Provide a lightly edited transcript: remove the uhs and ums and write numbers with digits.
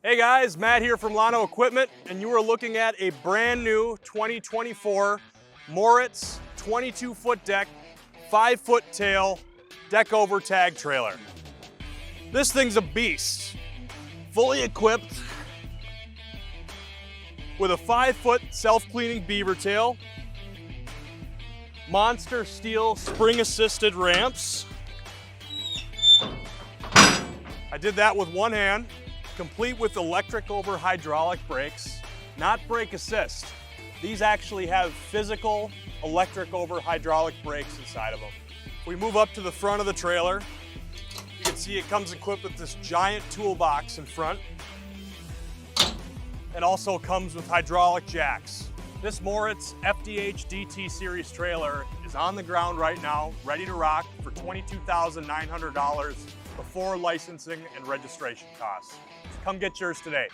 Hey guys, Matt here from Lano Equipment, and you are looking at a brand new 2024 Moritz 22-foot deck, 5-foot tail, deck-over tag trailer. This thing's a beast, fully equipped with a 5-foot self-cleaning beaver tail, monster steel spring-assisted ramps. I did that with one hand. Complete with electric over hydraulic brakes, not brake assist. These actually have physical electric over hydraulic brakes inside of them. If we move up to the front of the trailer, you can see it comes equipped with this giant toolbox in front. It also comes with hydraulic jacks. This Moritz FDH DT series trailer is on the ground right now, ready to rock for $22,900 before licensing and registration costs. Come get yours today.